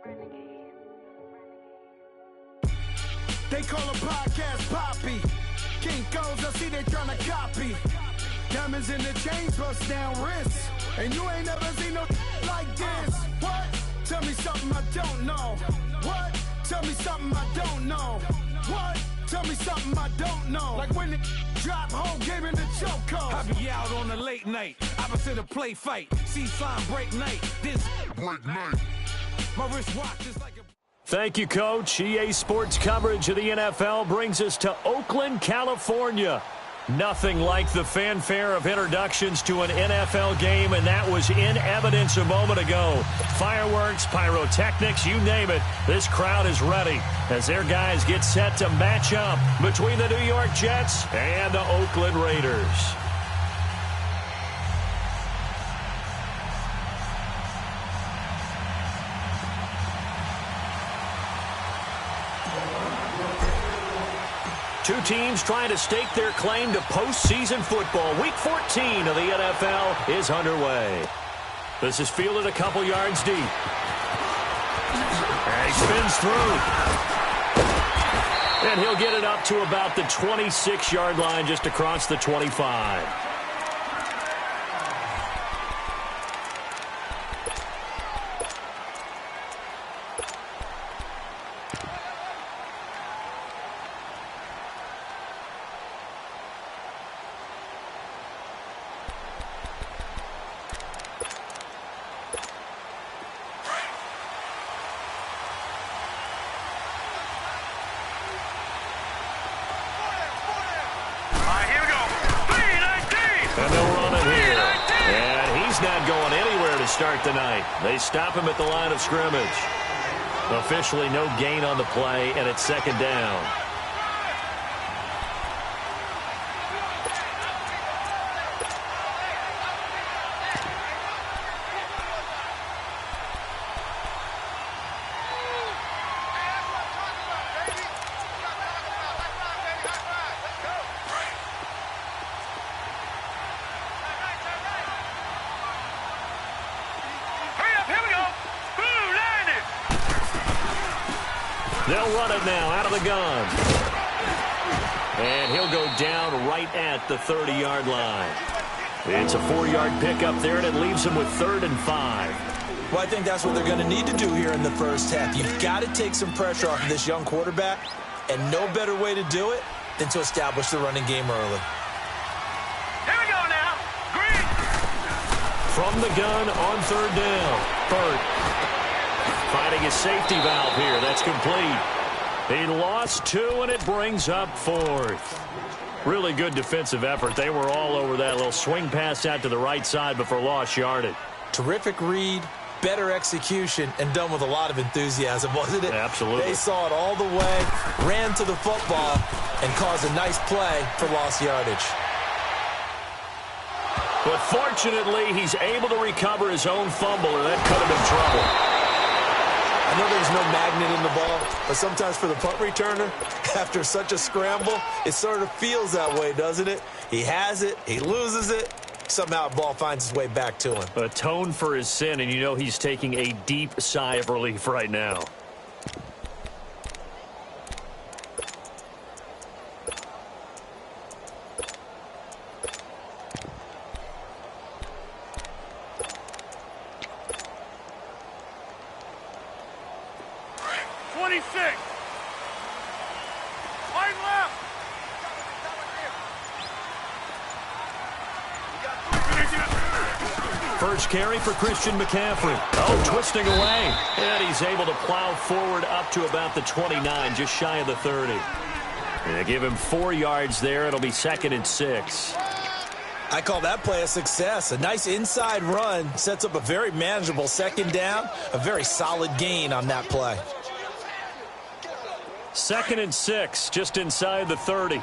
They call a podcast Poppy. Kinkos, I see they tryna copy. Diamonds in the chains, bust down wrists. And you ain't never seen no like this. What? Tell me something I don't know. What? Tell me something I don't know. What? Tell me something I don't know. Like when it drop, whole game in the chokehold. I be out on a late night, opposite a play fight. See sign break night, this break night. My wristwatch is like a... Thank you, Coach. EA Sports coverage of the NFL brings us to Oakland, California. Nothing like the fanfare of introductions to an NFL game, and that was in evidence a moment ago. Fireworks, pyrotechnics, you name it. This crowd is ready as their guys get set to match up between the New York Jets and the Oakland Raiders. Two teams trying to stake their claim to postseason football. Week 14 of the NFL is underway. This is fielded a couple yards deep. And he spins through. And he'll get it up to about the 26-yard line, just across the 25. Start the night. They stop him at the line of scrimmage. Officially no gain on the play, and it's second down. They'll run it now out of the gun. And he'll go down right at the 30-yard line. It's a 4-yard pickup there, and it leaves him with 3rd and 5. Well, I think that's what they're going to need to do here in the first half. You've got to take some pressure off of this young quarterback, and no better way to do it than to establish the running game early. Here we go now. Green. From the gun on 3rd down. Burt finding his safety valve here. That's complete. He lost 2, and it brings up 4th. Really good defensive effort. They were all over that little swing pass out to the right side before lost yardage. Terrific read, better execution, and done with a lot of enthusiasm, wasn't it? Absolutely. They saw it all the way, ran to the football, and caused a nice play for lost yardage. But fortunately, he's able to recover his own fumble, or that could have been trouble. I know there's no magnet in the ball, but sometimes for the punt returner, after such a scramble, it sort of feels that way, doesn't it? He has it, he loses it, somehow the ball finds its way back to him. Atone for his sin, and you know he's taking a deep sigh of relief right now. First carry for Christian McCaffrey. Oh, twisting away. And he's able to plow forward up to about the 29, just shy of the 30. And they give him 4 yards there. It'll be 2nd and 6. I call that play a success. A nice inside run sets up a very manageable 2nd down. A very solid gain on that play. 2nd and 6, just inside the 30.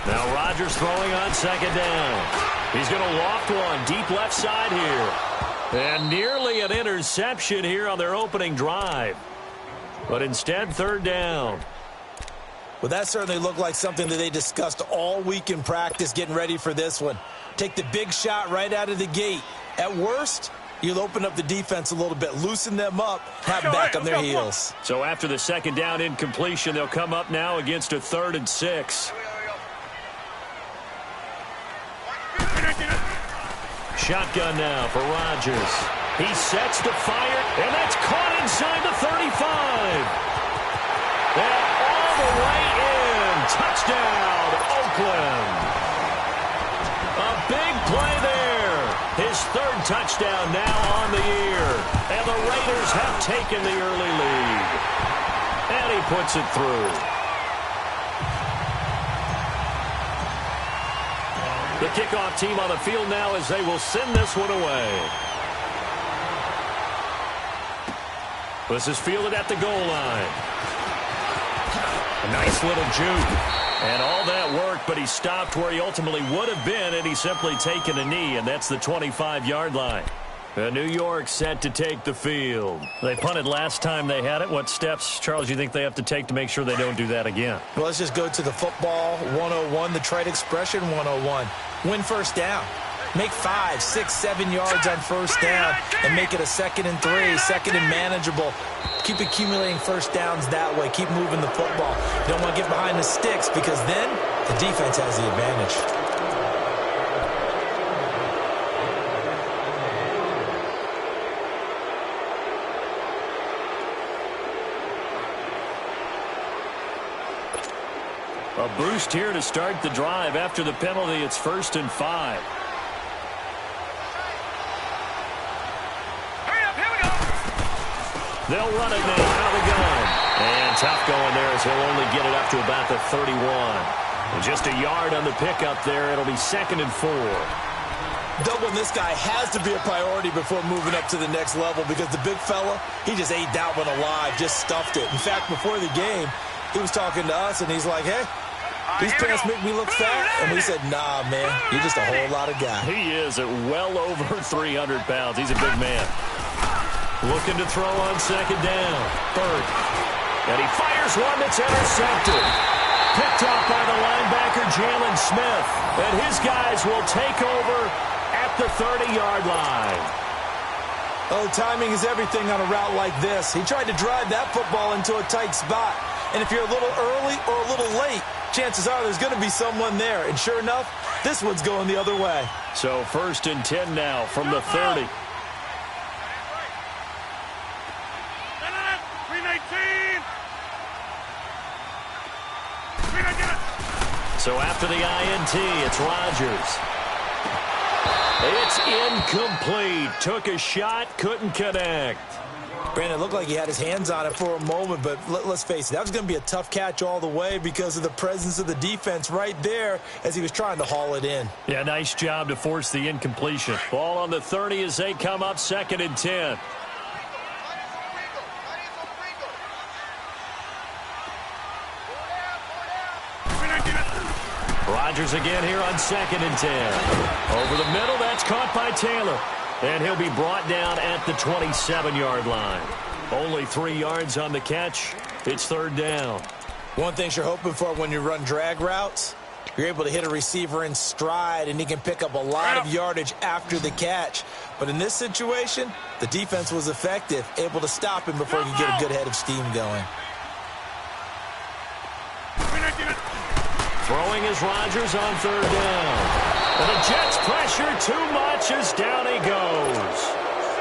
Now Rodgers throwing on 2nd down. He's going to loft one deep left side here. And nearly an interception here on their opening drive. But instead, third down. Well, that certainly looked like something that they discussed all week in practice getting ready for this one. Take the big shot right out of the gate. At worst, you'll open up the defense a little bit, loosen them up, have back on their heels. So after the second down incompletion, they'll come up now against a 3rd and 6. Shotgun now for Rodgers. He sets to fire, and that's caught inside the 35. And all the way in. Touchdown, Oakland. A big play there. His 3rd touchdown now on the year. And the Raiders have taken the early lead. And he puts it through. The kickoff team on the field now as they will send this one away. This is fielded at the goal line. A nice little juke. And all that work, but he stopped where he ultimately would have been, and he's simply taken a knee, and that's the 25-yard line. New York set to take the field. They punted last time they had it. What steps, Charles, you think they have to take to make sure they don't do that again? Well, let's just go to the football 101, the trade expression 101. Win first down. Make 5, 6, 7 yards on first down and make it a 2nd and 3, 2nd and manageable. Keep accumulating first downs that way. Keep moving the football. You don't want to get behind the sticks because then the defense has the advantage. A boost here to start the drive. After the penalty, it's 1st and 5. Hurry up, here we go. They'll run it now out of the gun. And tough going there as he'll only get it up to about the 31. And just a yard on the pickup there. It'll be 2nd and 4. Doubling this guy has to be a priority before moving up to the next level because the big fella, he just ate that one alive, just stuffed it. In fact, before the game, he was talking to us, and he's like, hey, these pants make me look fat. And we said, nah, man, you're just a whole lot of guy. He is at well over 300 pounds. He's a big man. Looking to throw on 2nd down. 3rd. And he fires one that's intercepted. Picked off by the linebacker, Jalen Smith. And his guys will take over at the 30-yard line. Oh, timing is everything on a route like this. He tried to drive that football into a tight spot. And if you're a little early or a little late, chances are there's going to be someone there. And sure enough, this one's going the other way. So 1st and 10 now from the 30. 319. So after the INT, it's Rodgers. It's incomplete. Took a shot, couldn't connect. Brandon, it looked like he had his hands on it for a moment, but let's face it, that was going to be a tough catch all the way because of the presence of the defense right there as he was trying to haul it in. Yeah, nice job to force the incompletion. Ball on the 30 as they come up 2nd and 10. Rodgers again here on 2nd and 10. Over the middle, that's caught by Taylor. And he'll be brought down at the 27-yard line. Only 3 yards on the catch. It's 3rd down. One thing you're hoping for when you run drag routes, you're able to hit a receiver in stride, and he can pick up a lot of yardage after the catch. But in this situation, the defense was effective, able to stop him before he could get a good head of steam going. Throwing is Rodgers on 3rd down. And the Jets pressure too much as down he goes.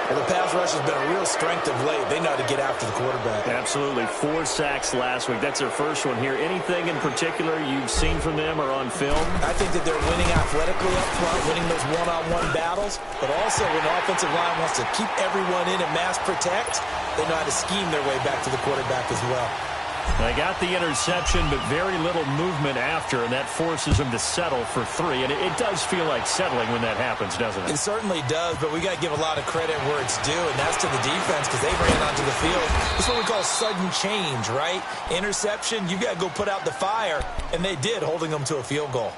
Well, the pass rush has been a real strength of late. They know how to get after the quarterback. Absolutely. 4 sacks last week. That's their first one here. Anything in particular you've seen from them or on film? I think that they're winning athletically up front, winning those one-on-one battles, but also when the offensive line wants to keep everyone in and mass protect, they know how to scheme their way back to the quarterback as well. They got the interception, but very little movement after, and that forces them to settle for 3. And it does feel like settling when that happens, doesn't it? It certainly does, but we got to give a lot of credit where it's due, and that's to the defense because they ran onto the field. It's what we call sudden change, right? Interception, you got to go put out the fire, and they did, holding them to a field goal.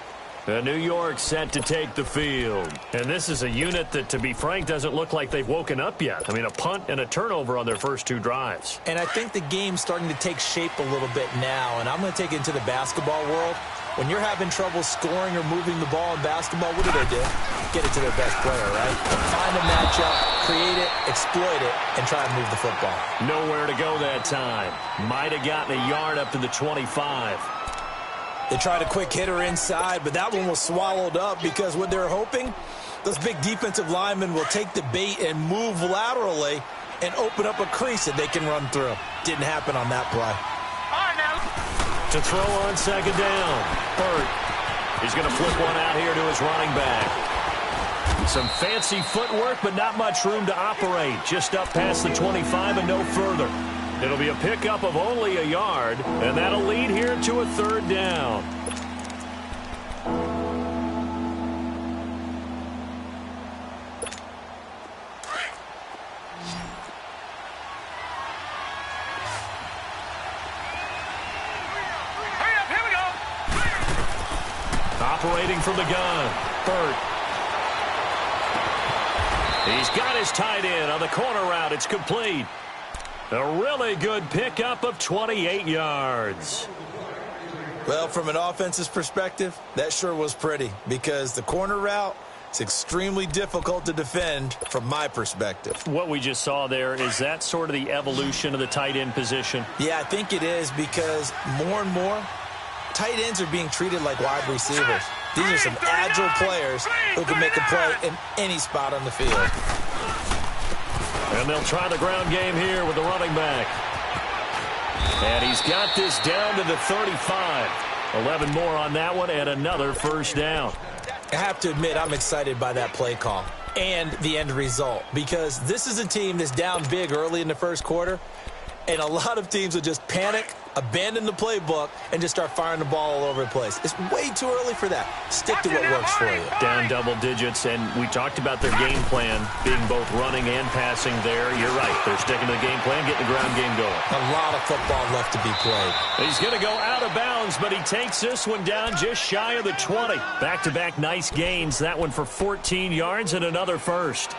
And New York set to take the field. And this is a unit that, to be frank, doesn't look like they've woken up yet. I mean, a punt and a turnover on their first 2 drives. And I think the game's starting to take shape a little bit now. And I'm going to take it into the basketball world. When you're having trouble scoring or moving the ball in basketball, what do? Get it to their best player, right? Find a matchup, create it, exploit it, and try and move the football. Nowhere to go that time. Might have gotten a yard up to the 25. They tried a quick hitter inside, but that one was swallowed up because what they're hoping, those big defensive linemen will take the bait and move laterally and open up a crease that they can run through. Didn't happen on that play. To throw on second down, Burt. He's going to flip one out here to his running back. Some fancy footwork, but not much room to operate. Just up past the 25 and no further. It'll be a pickup of only a yard, and that'll lead here to a 3rd down. Here we go. Operating from the gun, Burt. He's got his tight end on the corner route. It's complete. A really good pickup of 28 yards. Well, from an offense's perspective, that sure was pretty because the corner route is extremely difficult to defend from my perspective. What we just saw there, is that sort of the evolution of the tight end position? Yeah, I think it is because more and more, tight ends are being treated like wide receivers. These are some agile players who can make a play in any spot on the field. And they'll try the ground game here with the running back. And he's got this down to the 35. 11 more on that one and another 1st down. I have to admit, I'm excited by that play call and the end result because this is a team that's down big early in the 1st quarter, and a lot of teams will just panic, abandon the playbook, and just start firing the ball all over the place. It's way too early for that. Stick to what works for you. Down double digits, and we talked about their game plan being both running and passing there. You're right. They're sticking to the game plan, getting the ground game going. A lot of football left to be played. He's going to go out of bounds, but he takes this one down just shy of the 20. Back-to-back nice gains. That one for 14 yards and another 1st.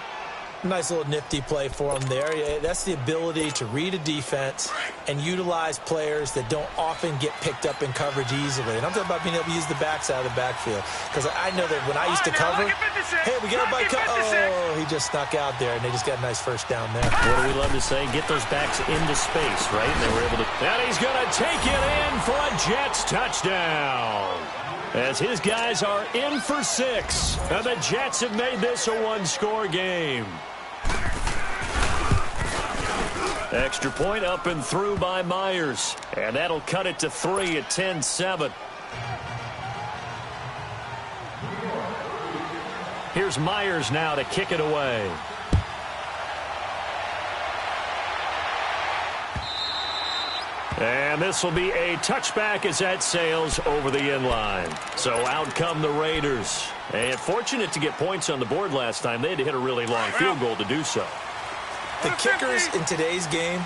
Nice little nifty play for him there. That's the ability to read a defense and utilize players that don't often get picked up in coverage easily. And I'm talking about being able to use the backside of the backfield. Because I know that when I used to cover, hey, we got everybody oh, he just snuck out there, and they just got a nice 1st down there. What do we love to say? Get those backs into space, right? And they were able to. And he's going to take it in for a Jets touchdown. As his guys are in for 6. And the Jets have made this a 1-score game. Extra point up and through by Myers. And that'll cut it to 3 at 10-7. Here's Myers now to kick it away. And this will be a touchback as that sails over the inline. So out come the Raiders. And fortunate to get points on the board last time. They had to hit a really long field goal to do so. The kickers in today's game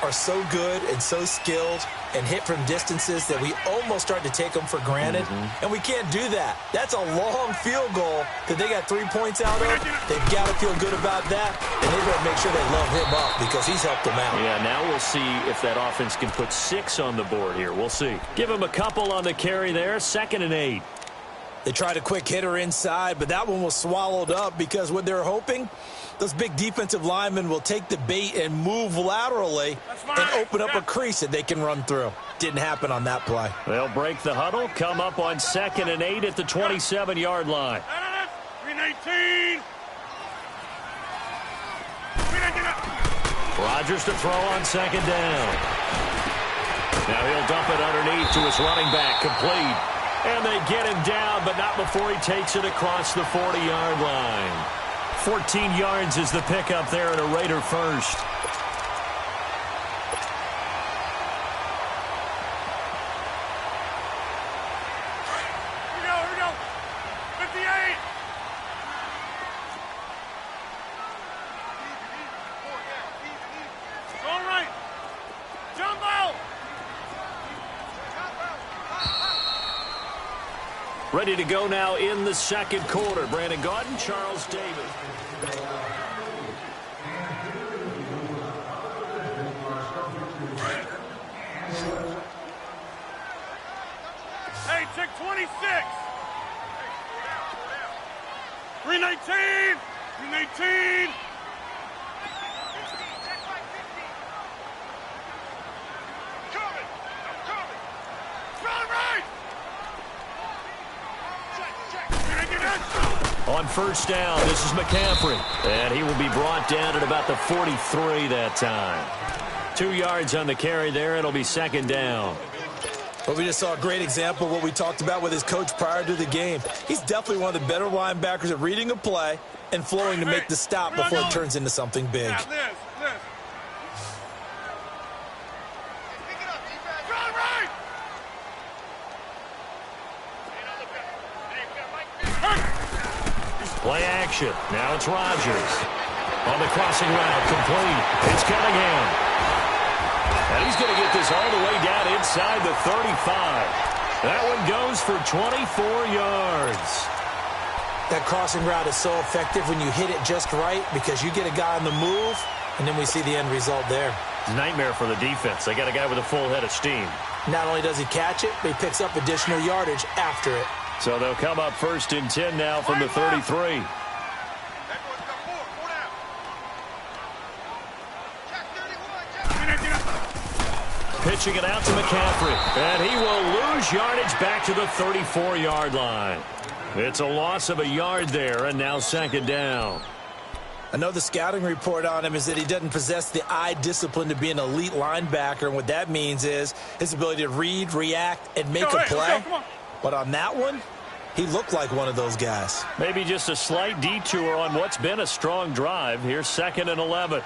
are so good and so skilled and hit from distances that we almost start to take them for granted. And we can't do that. That's a long field goal that they got 3 points out of. They've got to feel good about that, and they've got to make sure they load him up because he's helped them out. Yeah, now we'll see if that offense can put 6 on the board here. We'll see. Give him a couple on the carry there. 2nd and 8. They tried a quick hitter inside, but that one was swallowed up because what they're hoping, those big defensive linemen will take the bait and move laterally and open up a crease that they can run through. Didn't happen on that play. They'll break the huddle, come up on 2nd and 8 at the 27-yard line. 319. Rodgers to throw on 2nd down. Now he'll dump it underneath to his running back, complete. And they get him down, but not before he takes it across the 40-yard line. 14 yards is the pickup there and a Raider 1st. Here we go. 58. All right. Jumbo. Ready to go now in the second quarter. Brandon Gaudin, Charles Davis. Hey, check 26. 319. 319. On first down, this is McCaffrey. And he will be brought down at about the 43 that time. 2 yards on the carry there. It'll be second down. But we just saw a great example of what we talked about with his coach prior to the game. He's definitely one of the better linebackers at reading a play and flowing to make the stop before it turns into something big. Play action. Now it's Rodgers. On the crossing route, complete. It's Cunningham. And he's going to get this all the way down inside the 35. That one goes for 24 yards. That crossing route is so effective when you hit it just right because you get a guy on the move, and then we see the end result there. Nightmare for the defense. They got a guy with a full head of steam. Not only does he catch it, but he picks up additional yardage after it. So they'll come up first and 10 now from the 33. Pitching it out to McCaffrey. And he will lose yardage back to the 34-yard line. It's a loss of a yard there, and now second down. Another scouting report on him is that he doesn't possess the eye discipline to be an elite linebacker. And what that means is his ability to read, react, and make a play. But on that one, he looked like one of those guys. Maybe just a slight detour on what's been a strong drive. Here's second and 11.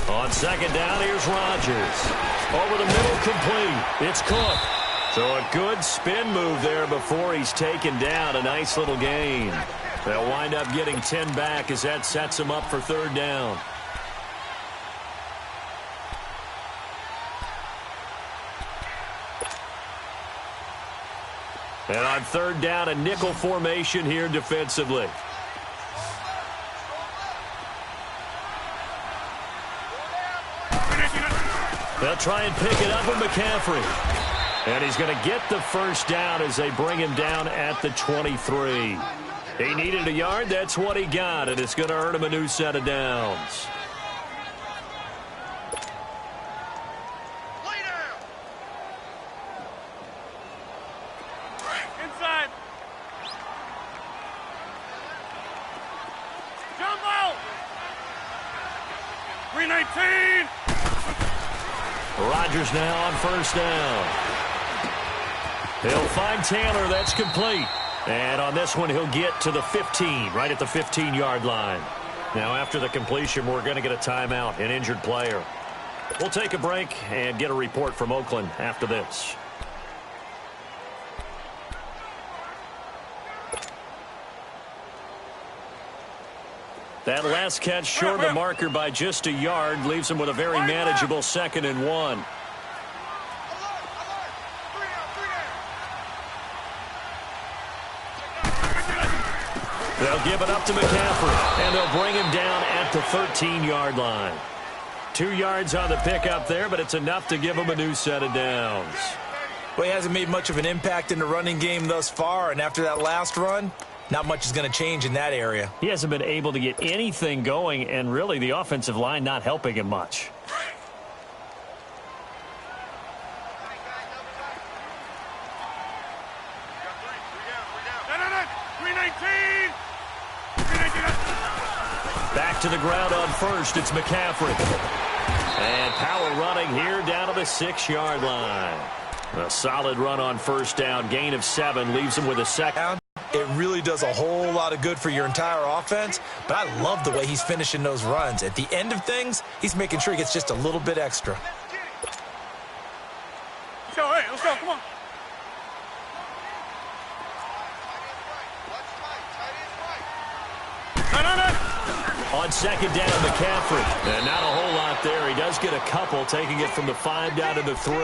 On second down, here's Rodgers. Over the middle, complete. It's Cook. So a good spin move there before he's taken down. A nice little gain. They'll wind up getting 10 back as that sets him up for third down. And on third down, a nickel formation here defensively. They'll try and pick it up with McCaffrey. And he's going to get the first down as they bring him down at the 23. He needed a yard. That's what he got, and it's going to earn him a new set of downs. Inside. Jumbo. 319. Rodgers now on first down. He'll find Taylor. That's complete. And on this one, he'll get to the 15, right at the 15-yard line. Now, after the completion, we're going to get a timeout, an injured player. We'll take a break and get a report from Oakland after this. That last catch short of the marker by just a yard leaves him with a very manageable second and 1. They'll give it up to McCaffrey, and they'll bring him down at the 13-yard line. 2 yards on the pickup there, but it's enough to give him a new set of downs. Well, he hasn't made much of an impact in the running game thus far, and after that last run, not much is going to change in that area. He hasn't been able to get anything going, and really the offensive line not helping him much. Back to the ground on first. It's McCaffrey. And power running here down to the 6-yard line. A solid run on first down. Gain of 7 leaves him with a second. It really does a whole lot of good for your entire offense, but I love the way he's finishing those runs. At the end of things, he's making sure he gets just a little bit extra. Let's go, hey, let's go, come on. On second down, McCaffrey. And not a whole lot there. He does get a couple, taking it from the 5 down to the 3.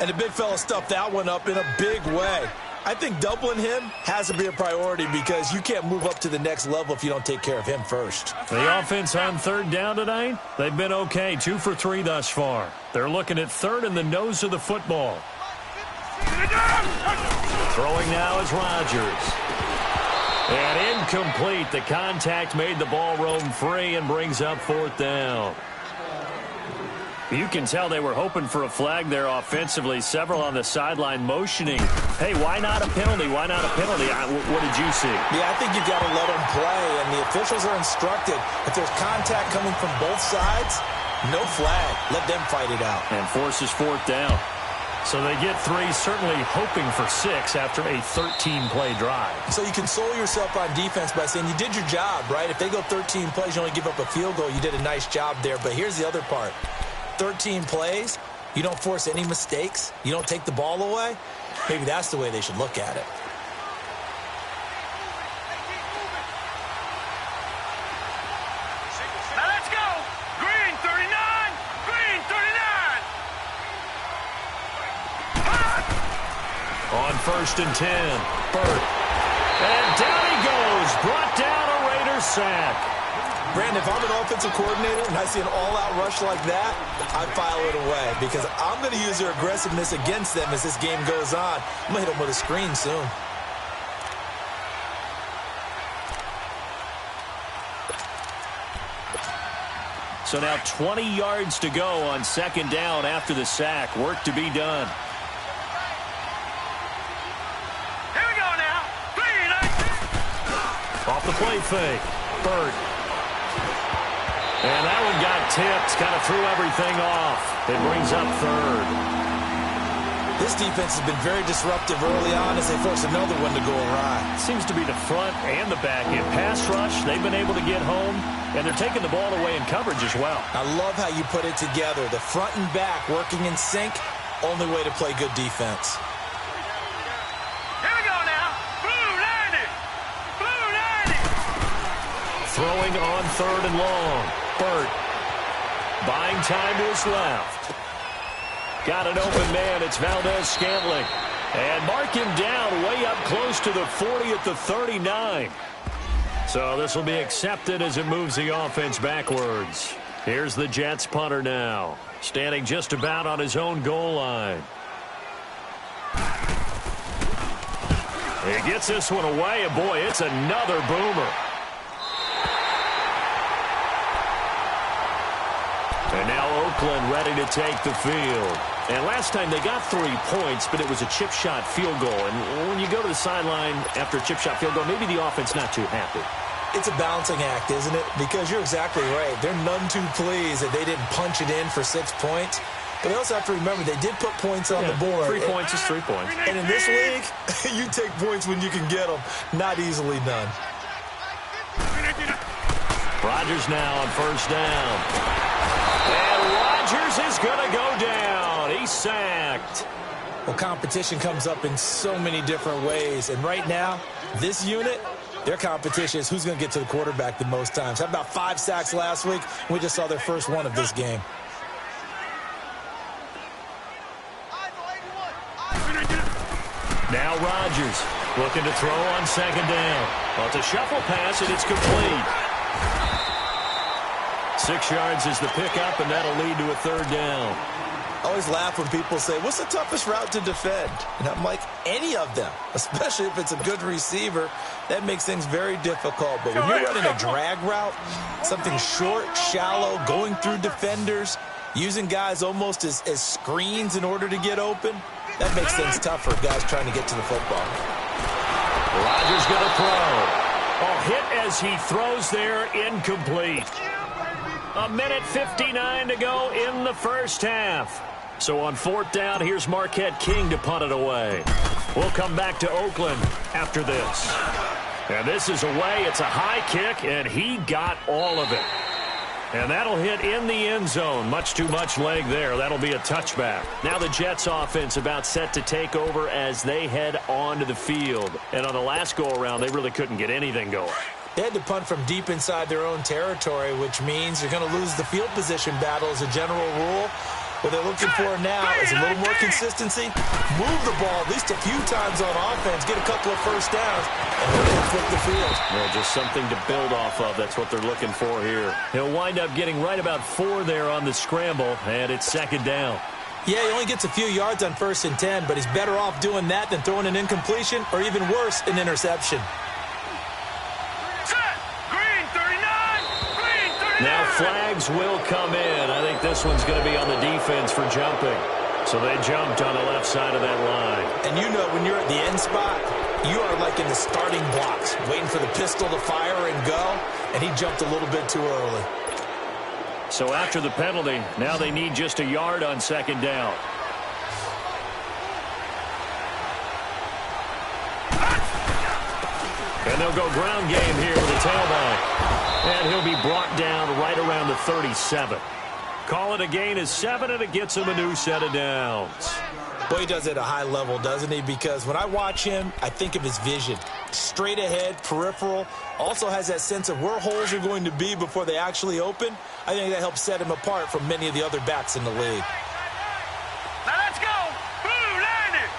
And the big fella stuffed that one up in a big way. I think doubling him has to be a priority because you can't move up to the next level if you don't take care of him first. The offense on third down tonight, they've been okay, 2 for 3 thus far. They're looking at third in the nose of the football. Throwing now is Rodgers. And incomplete. The contact made the ball roam free and brings up fourth down. You can tell they were hoping for a flag there offensively. Several on the sideline motioning. Hey, why not a penalty? Why not a penalty? What did you see? Yeah, I think you've got to let them play, and the officials are instructed. If there's contact coming from both sides, no flag. Let them fight it out. And forces fourth down. So they get 3, certainly hoping for 6 after a 13-play drive. So you console yourself on defense by saying you did your job, right? If they go 13 plays, you only give up a field goal, you did a nice job there. But here's the other part. 13 plays, you don't force any mistakes, you don't take the ball away, maybe that's the way they should look at it. Now let's go. Green 39. Green 39. On 1st and 10, Burt. And down he goes, brought down a Raiders sack. Brandon, if I'm an offensive coordinator and I see an all-out rush like that, I file it away because I'm going to use their aggressiveness against them as this game goes on. I'm going to hit them with a screen soon. So now 20 yards to go on 2nd down after the sack. Work to be done. Here we go now. Green. Off the play fake. Burt. And that one got tipped, kind of threw everything off. It brings up 3rd. This defense has been very disruptive early on as they force another one to go awry. Seems to be the front and the back. In pass rush, they've been able to get home, and they're taking the ball away in coverage as well. I love how you put it together. The front and back working in sync, only way to play good defense. Here we go now. Blue 90. Blue 90. Throwing on 3rd and long. Burt buying time to his left. Got an open man. It's Valdez-Scantling. And mark him down way up close to the 40 at the 39. So this will be accepted as it moves the offense backwards. Here's the Jets punter now, standing just about on his own goal line. He gets this one away, and boy, it's another boomer. And now Oakland ready to take the field. And last time they got 3 points, but it was a chip shot field goal. And when you go to the sideline after a chip shot field goal, maybe the offense not too happy. It's a balancing act, isn't it? Because you're exactly right. They're none too pleased that they didn't punch it in for 6 points. But they also have to remember they did put points on the board. 3 points is 3 points. And in this league, you take points when you can get them. Not easily done. Rodgers now on 1st down. And Rodgers is going to go down. He's sacked. Well, competition comes up in so many different ways. And right now, this unit, their competition is who's going to get to the quarterback the most times. Had about 5 sacks last week. We just saw their first one of this game. Now Rodgers looking to throw on 2nd down. Well, it's a shuffle pass, and it's complete. 6 yards is the pickup, and that'll lead to a 3rd down. I always laugh when people say, what's the toughest route to defend? And I'm like, any of them, especially if it's a good receiver. That makes things very difficult. But when you're running a drag route, something short, shallow, going through defenders, using guys almost as screens in order to get open, that makes things tough for guys trying to get to the football. Rodgers going to throw. Oh, hit as he throws there, incomplete. 1:59 to go in the first half. So on 4th down, here's Marquette King to punt it away. We'll come back to Oakland after this. And this is away. It's a high kick, and he got all of it. And that'll hit in the end zone. Much too much leg there. That'll be a touchback. Now the Jets offense about set to take over as they head onto the field. And on the last go-around, they really couldn't get anything going. They had to punt from deep inside their own territory, which means you're going to lose the field position battle as a general rule. What they're looking for now is a little more consistency, move the ball at least a few times on offense, get a couple of first downs, and they'll flip the field. Yeah, just something to build off of. That's what they're looking for here. He'll wind up getting right about 4 there on the scramble, and it's second down. Yeah, he only gets a few yards on 1st and 10, but he's better off doing that than throwing an incompletion or even worse, an interception. Now flags will come in. I think this one's going to be on the defense for jumping. So they jumped on the left side of that line. And you know when you're at the end spot, you are like in the starting blocks, waiting for the pistol to fire and go, and he jumped a little bit too early. So after the penalty, now they need just a yard on second down. And they'll go ground game here with a tailback. And he'll be brought down right around the 37. Call it a gain of 7, and it gets him a new set of downs. Boy, he does it at a high level, doesn't he? Because when I watch him, I think of his vision. Straight ahead, peripheral. Also has that sense of where holes are going to be before they actually open. I think that helps set him apart from many of the other backs in the league. Now let's go. Blue landed.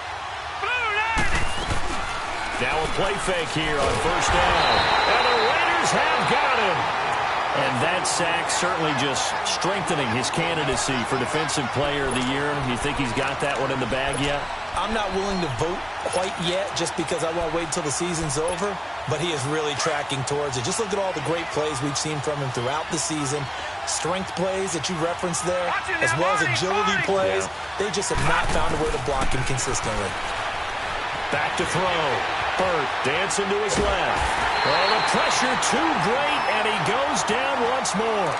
Blue landed. Now a play fake here on first down. And the Raiders have got him. And that sack certainly just strengthening his candidacy for Defensive Player of the Year. You think he's got that one in the bag yet? I'm not willing to vote quite yet just because I want to wait until the season's over, but he is really tracking towards it. Just look at all the great plays we've seen from him throughout the season. Strength plays that you referenced there, as well as agility plays. They just have not found a way to block him consistently. Back to throw. Burt dancing to his left. Oh, the pressure too great, and he goes down once more.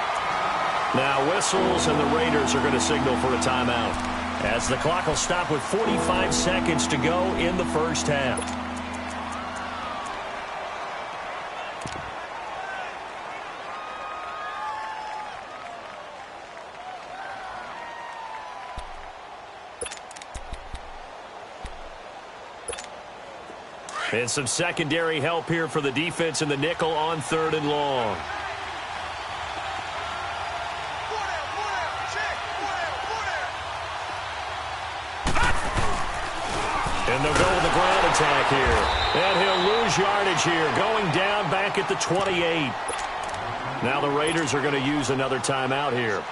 Now whistles, and the Raiders are going to signal for a timeout, as the clock will stop with 45 seconds to go in the first half. And some secondary help here for the defense in the nickel on 3rd and long. And they'll go with the ground attack here. And he'll lose yardage here, going down back at the 28. Now the Raiders are going to use another timeout here,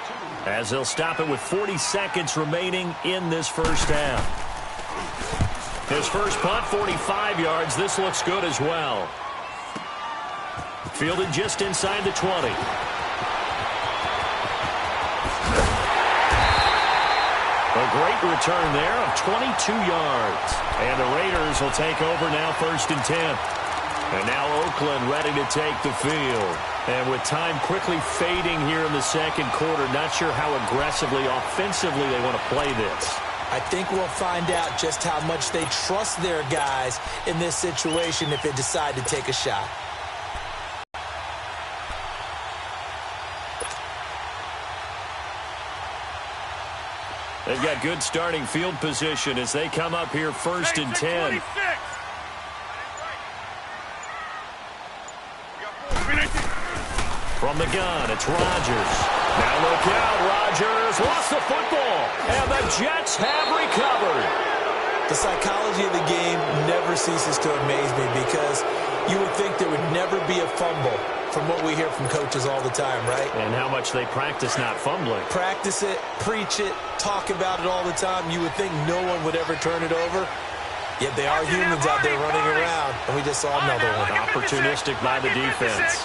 as they'll stop it with 40 seconds remaining in this first half. His first punt, 45 yards. This looks good as well. Fielded just inside the 20. A great return there of 22 yards. And the Raiders will take over now 1st and 10. And now Oakland ready to take the field. And with time quickly fading here in the second quarter, not sure how aggressively, offensively they want to play this. I think we'll find out just how much they trust their guys in this situation if they decide to take a shot. They've got good starting field position as they come up here 1st and 10. From the gun, it's Rodgers. Now look out, Rodgers lost the football, and the Jets have recovered. The psychology of the game never ceases to amaze me because you would think there would never be a fumble from what we hear from coaches all the time, right? And how much they practice not fumbling. Practice it, preach it, talk about it all the time. You would think no one would ever turn it over. Yet they are humans out there running around, and we just saw another one. Opportunistic by the defense.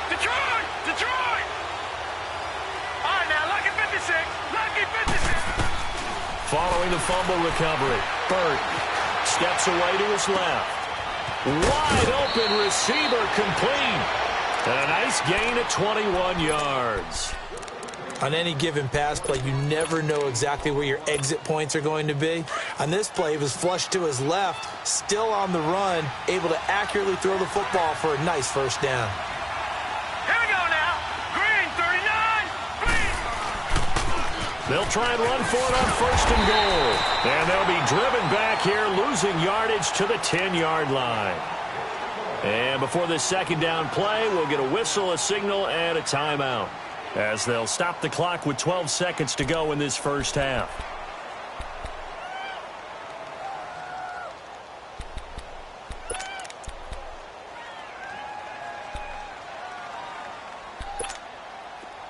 Detroit! Detroit! All right, now, lucky 56. Lucky 56. Following the fumble recovery, Burt steps away to his left. Wide open receiver complete. And a nice gain of 21 yards. On any given pass play, you never know exactly where your exit points are going to be. On this play, he was flushed to his left, still on the run, able to accurately throw the football for a nice first down. Here we go now. Green, 39. Green. They'll try and run for it on 1st and goal. And they'll be driven back here, losing yardage to the 10-yard line. And before this second down play, we'll get a whistle, a signal, and a timeout. as they'll stop the clock with 12 seconds to go in this first half.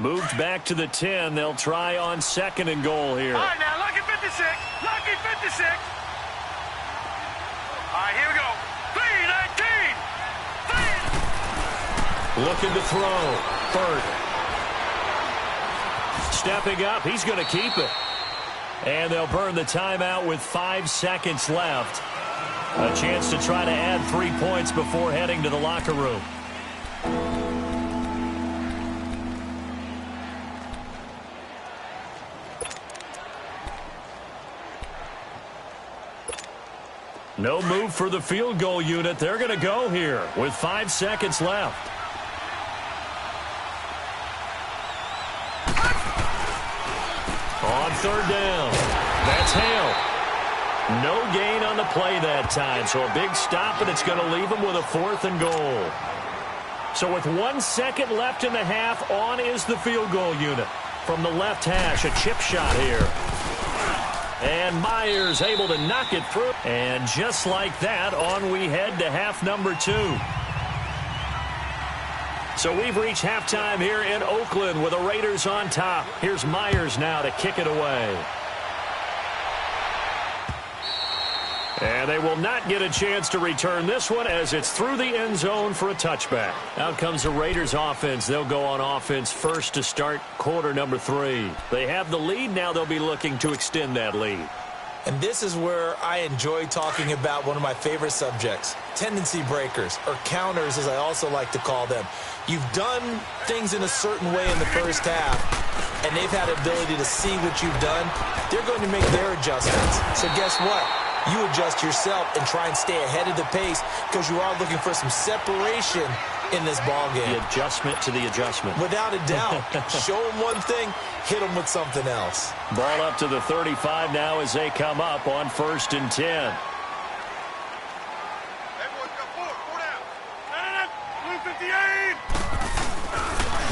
Moved back to the 10. They'll try on 2nd and goal here. All right, now, lucky 56. Lucky 56. All right, here we go. 3-19. Looking to throw. Bird. Stepping up. He's going to keep it. And they'll burn the timeout with 5 seconds left. A chance to try to add 3 points before heading to the locker room. No move for the field goal unit. They're going to go here with 5 seconds left. On 3rd down. That's Hale. No gain on the play that time, so a big stop, and it's going to leave them with a 4th and goal. So with 1 second left in the half, on is the field goal unit. From the left hash, a chip shot here. And Myers able to knock it through. And just like that, on we head to half number 2. So we've reached halftime here in Oakland with the Raiders on top. Here's Myers now to kick it away. And they will not get a chance to return this one as it's through the end zone for a touchback. Out comes the Raiders offense. They'll go on offense first to start quarter number 3. They have the lead. Now they'll be looking to extend that lead. And this is where I enjoy talking about one of my favorite subjects, tendency breakers, or counters as I also like to call them. You've done things in a certain way in the first half, and they've had the ability to see what you've done. They're going to make their adjustments. So guess what? You adjust yourself and try and stay ahead of the pace because you are looking for some separation in this ball game. The adjustment to the adjustment. Without a doubt. Show them one thing, hit them with something else. Ball up to the 35 now as they come up on 1st and 10.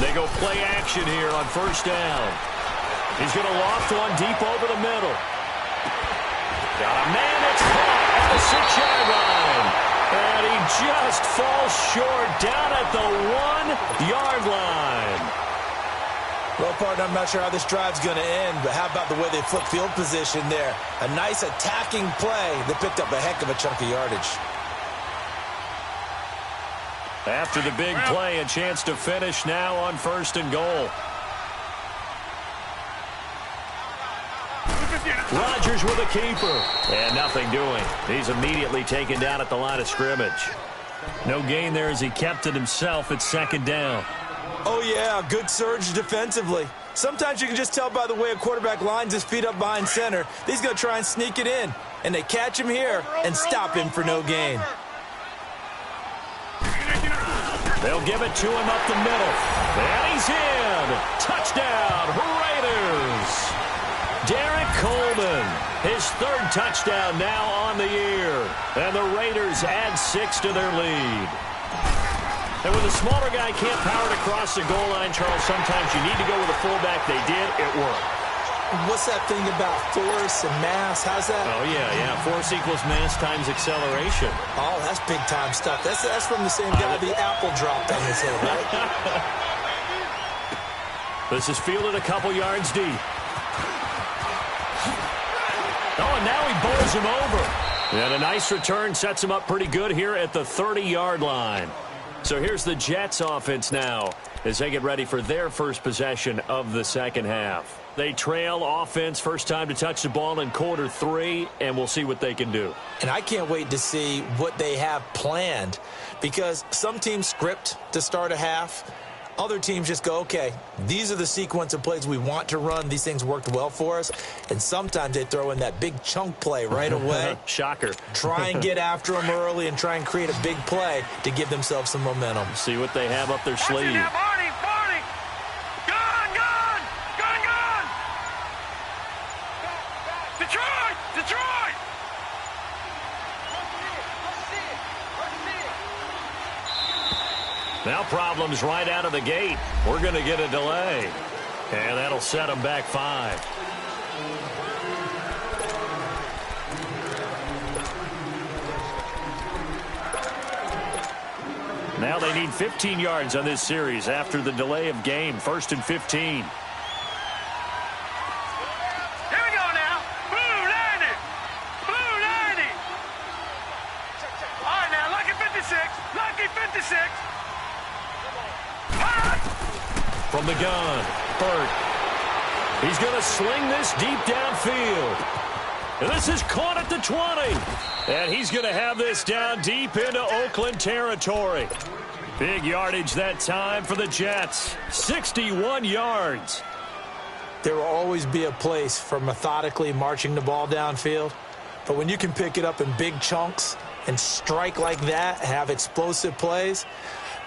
They go play action here on 1st down. He's going to loft one deep over the middle. Got a man that's caught at the 6-yard line. And he just falls short down at the 1-yard line. Well, partner, I'm not sure how this drive's going to end, but how about the way they flip field position there? A nice attacking play that picked up a heck of a chunk of yardage. After the big play, a chance to finish now on 1st and goal. Rodgers with a keeper. And nothing doing. He's immediately taken down at the line of scrimmage. No gain there as he kept it himself at 2nd down. Oh, yeah, good surge defensively. Sometimes you can just tell by the way a quarterback lines his feet up behind center. He's going to try and sneak it in. And they catch him here and stop him for no gain. They'll give it to him up the middle. And he's in. Touchdown, Raiders. Derek Coleman, his 3rd touchdown now on the year. And the Raiders add 6 to their lead. And when the smaller guy can't power it across the goal line, Charles, sometimes you need to go with a fullback. They did. It worked. What's that thing about force and mass? How's that? Oh, yeah. Force equals mass times acceleration. Oh, that's big-time stuff. That's from the same guy the apple dropped on his head, right? This is fielded a couple yards deep. Oh, and now he bowls him over. And a nice return sets him up pretty good here at the 30-yard line. So here's the Jets offense now as they get ready for their first possession of the second half. They trail offense, first time to touch the ball in quarter 3, and we'll see what they can do. And I can't wait to see what they have planned because some teams script to start a half. Other teams just go, okay, these are the sequence of plays we want to run. These things worked well for us. And sometimes they throw in that big chunk play right away. Shocker. Try and get after them early and try and create a big play to give themselves some momentum. See what they have up their sleeve. Detroit! Now problems right out of the gate. We're going to get a delay. And that'll set them back 5. Now they need 15 yards on this series after the delay of game. 1st and 15. From the gun, Burt. He's going to sling this deep downfield. And this is caught at the 20. And he's going to have this down deep into Oakland territory. Big yardage that time for the Jets. 61 yards. There will always be a place for methodically marching the ball downfield. But when you can pick it up in big chunks and strike like that, have explosive plays,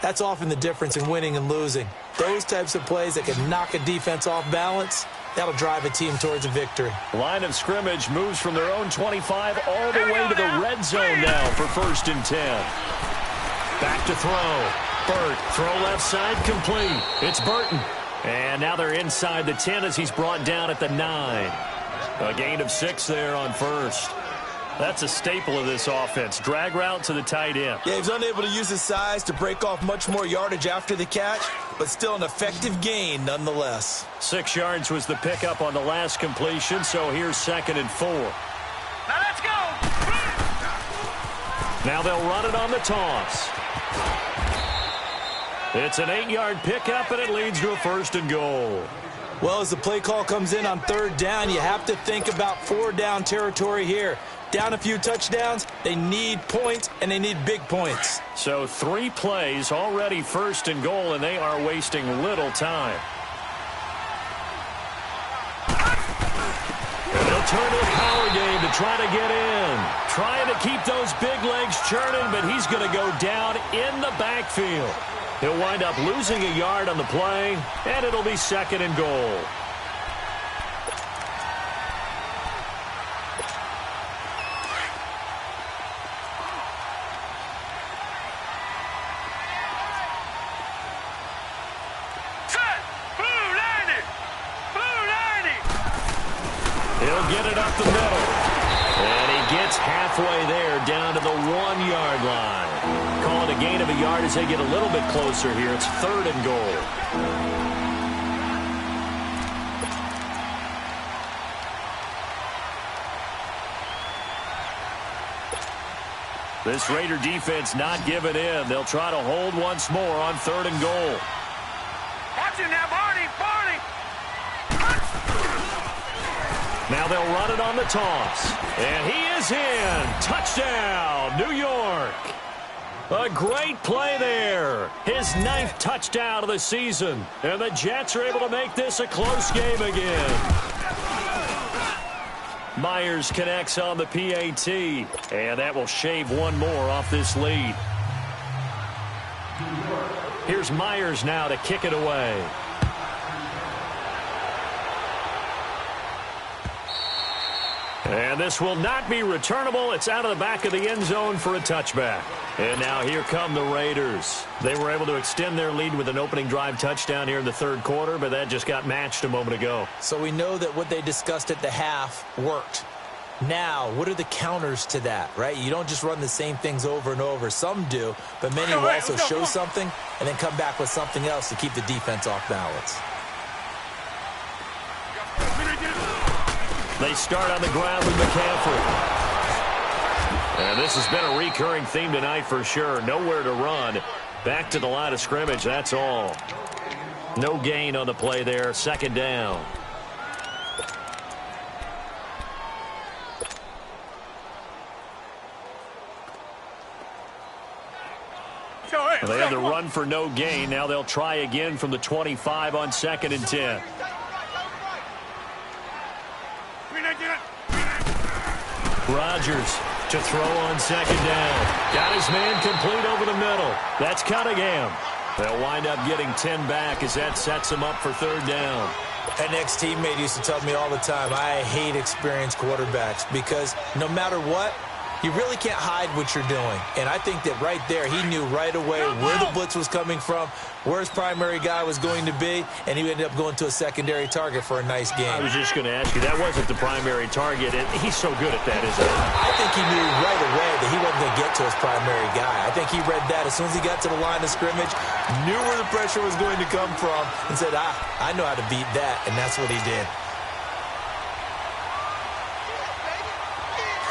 that's often the difference in winning and losing. Those types of plays that can knock a defense off balance, that'll drive a team towards a victory. Line of scrimmage moves from their own 25 all the way to the red zone now for 1st and 10. Back to throw. Burt, throw left side, complete. It's Burton. And now they're inside the 10 as he's brought down at the 9. A gain of 6 there on 1st. That's a staple of this offense. Drag route to the tight end. Yeah, he's unable to use his size to break off much more yardage after the catch, but still an effective gain nonetheless. 6 yards was the pickup on the last completion, so here's 2nd and 4. Now let's go! Now they'll run it on the toss. It's an 8-yard pickup, and it leads to a 1st and goal. Well, as the play call comes in on 3rd down, you have to think about 4-down territory here. Down a few touchdowns, they need points, and they need big points. So 3 plays, already 1st and goal, and they are wasting little time. And they'll turn to a power game to try to get in. Trying to keep those big legs churning, but he's going to go down in the backfield. He'll wind up losing a yard on the play, and it'll be 2nd and goal. He'll get it up the middle. And he gets halfway there down to the 1-yard line. Call it a gain of a yard as they get a little bit closer here. It's 3rd and goal. This Raider defense not giving in. They'll try to hold once more on 3rd and goal. Watch him now, Barney! Barney! Now they'll run it on the toss. And he is in. Touchdown, New York. A great play there. His 9th touchdown of the season. And the Jets are able to make this a close game again. Myers connects on the PAT. And that will shave one more off this lead. Here's Myers now to kick it away. And this will not be returnable. It's out of the back of the end zone for a touchback. And now here come the Raiders. They were able to extend their lead with an opening drive touchdown here in the 3rd quarter, but that just got matched a moment ago. So we know that what they discussed at the half worked. Now, what are the counters to that, right? You don't just run the same things over and over. Some do, but many will also show something and then come back with something else to keep the defense off balance. They start on the ground with McCaffrey. And this has been a recurring theme tonight for sure. Nowhere to run. Back to the line of scrimmage, that's all. No gain on the play there. 2nd down. They had to run for no gain. Now they'll try again from the 25 on 2nd and 10. Rodgers to throw on 2nd down. Got his man complete over the middle. That's Cunningham. They'll wind up getting 10 back as that sets them up for 3rd down. An ex-teammate used to tell me all the time, I hate experienced quarterbacks because no matter what, you really can't hide what you're doing. And I think that right there, he knew right away where the blitz was coming from, where his primary guy was going to be, and he ended up going to a secondary target for a nice game. I was just going to ask you, that wasn't the primary target, and he's so good at that, isn't he? I think he knew right away that he wasn't going to get to his primary guy. I think he read that as soon as he got to the line of scrimmage, knew where the pressure was going to come from, and said, I know how to beat that, and that's what he did.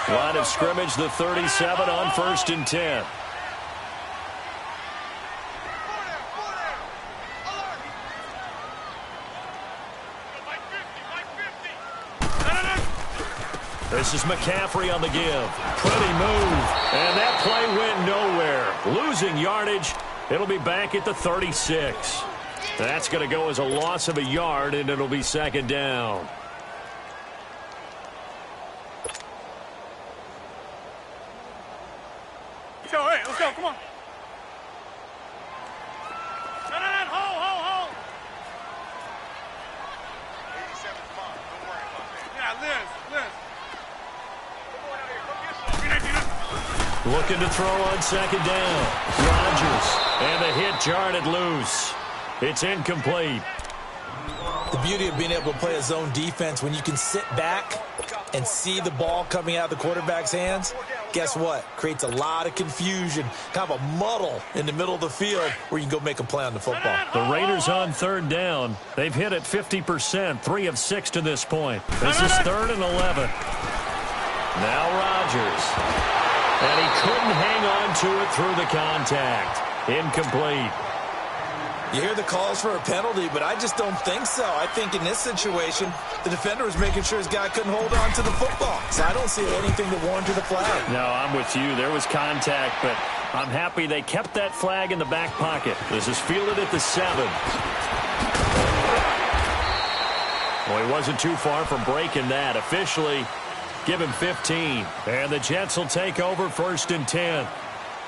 Line of scrimmage, the 37 on 1st and 10. This is McCaffrey on the give. Pretty move. And that play went nowhere. Losing yardage. It'll be back at the 36. That's going to go as a loss of a yard, and it'll be 2nd down. Yo, hey, let's go, come on. No, hold. 87 fine, don't worry about that. Yeah, Liz. Looking to throw on 2nd down. Rodgers. And the hit jarred loose. It's incomplete. The beauty of being able to play a zone defense when you can sit back and see the ball coming out of the quarterback's hands, guess what? Creates a lot of confusion, kind of a muddle in the middle of the field where you can go make a play on the football. The Raiders on 3rd down. They've hit it 50%, 3 of 6 to this point. This is 3rd and 11. Now Rodgers. And he couldn't hang on to it through the contact. Incomplete. You hear the calls for a penalty, but I just don't think so. I think in this situation, the defender was making sure his guy couldn't hold on to the football. So I don't see anything to warrant the flag. No, I'm with you. There was contact, but I'm happy they kept that flag in the back pocket. This is fielded at the 7. Well, he wasn't too far from breaking that. Officially, give him 15. And the Jets will take over 1st and 10.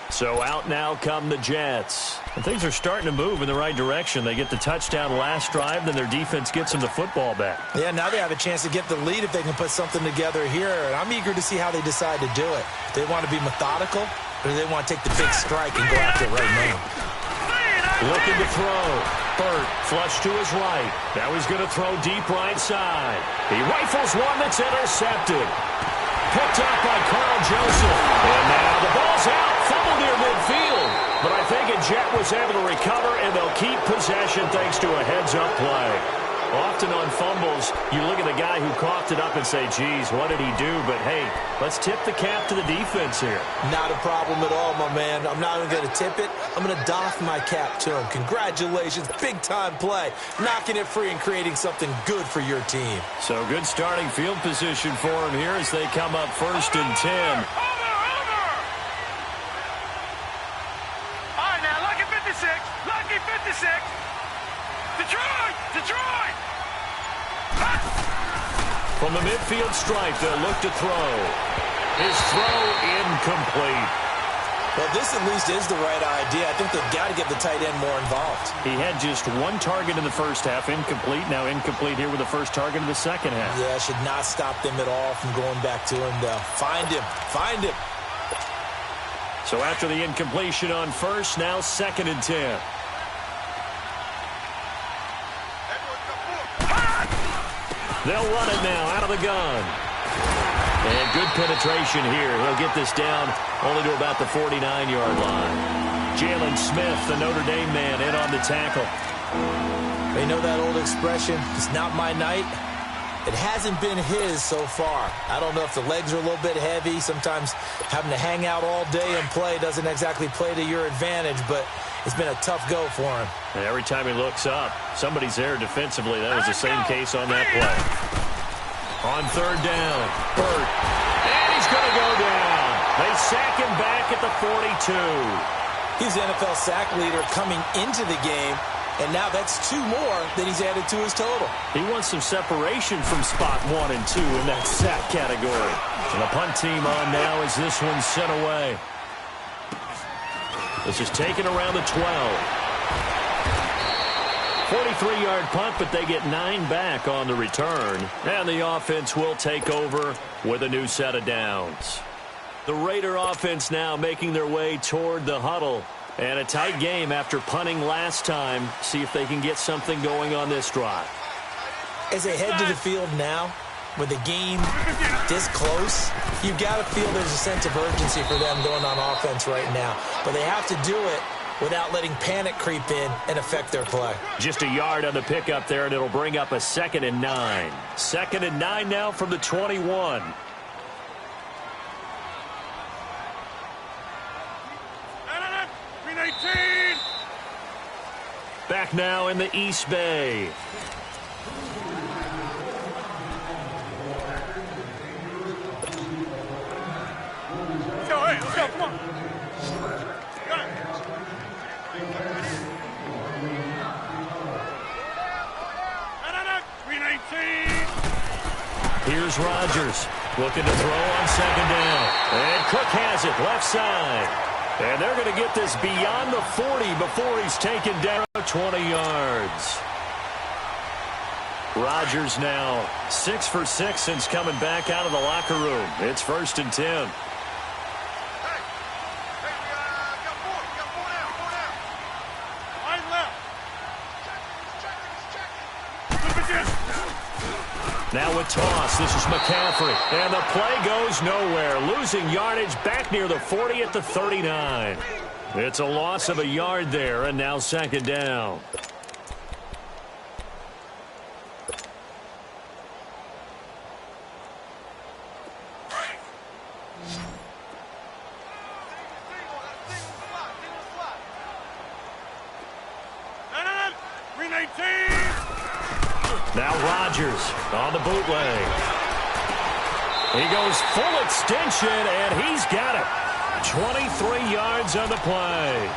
So out now come the Jets. And things are starting to move in the right direction. They get the touchdown last drive, then their defense gets them the football back. Yeah, now they have a chance to get the lead if they can put something together here. And I'm eager to see how they decide to do it. Do they want to be methodical, or do they want to take the big strike and go after it right now? Looking to throw. Burt flush to his right. Now he's going to throw deep right side. He rifles one that's intercepted. Picked up by Carl Joseph. And now the ball's out. Fumble near midfield. But I think a Jet was able to recover, and they'll keep possession thanks to a heads-up play. Often on fumbles, you look at the guy who coughed it up and say, geez, what did he do? But, hey, let's tip the cap to the defense here. Not a problem at all, my man. I'm not even going to tip it. I'm going to doff my cap to him. Congratulations. Big-time play. Knocking it free and creating something good for your team. So good starting field position for him here as they come up 1st and 10. Over! All right, now, lucky 56. Lucky 56. Detroit! From the midfield stripe, they'll look to throw. His throw incomplete. Well, this at least is the right idea. I think they've got to get the tight end more involved. He had just 1 target in the first half, incomplete. Now incomplete here with the first target in the second half. Yeah, should not stop them at all from going back to him, though. Find him. So after the incompletion on 1st, now 2nd and 10. They'll run it now out of the gun. And good penetration here. He'll get this down only to about the 49-yard line. Jalen Smith, the Notre Dame man, in on the tackle. They know that old expression, it's not my night. It hasn't been his so far. I don't know if the legs are a little bit heavy. Sometimes having to hang out all day and play doesn't exactly play to your advantage, but it's been a tough go for him. And every time he looks up, somebody's there defensively. That was the same case on that play. On 3rd down, Burt. And he's going to go down. They sack him back at the 42. He's the NFL sack leader coming into the game, and now that's 2 more that he's added to his total. He wants some separation from spot 1 and 2 in that sack category. And the punt team on now as this one's sent away. This is taken around the 12. 43-yard punt, but they get 9 back on the return. And the offense will take over with a new set of downs. The Raider offense now making their way toward the huddle. And a tight game after punting last time. See if they can get something going on this drive. As they head to the field now, with the game this close, you've got to feel there's a sense of urgency for them going on offense right now. But they have to do it without letting panic creep in and affect their play. Just a yard on the pickup there, and it'll bring up a 2nd and 9. 2nd and 9 now from the 21. Back now in the East Bay. Let's go, come on. Here's Rodgers looking to throw on 2nd down. And Cook has it left side. And they're going to get this beyond the 40 before he's taken down 20 yards. Rodgers now 6 for 6 since coming back out of the locker room. It's 1st and 10. Now with toss, this is McCaffrey. And the play goes nowhere. Losing yardage back near the 40 at the 39. It's a loss of a yard there, and now 2nd down. Now Rodgers on the bootleg. He goes full extension, and he's got it. 23 yards on the play.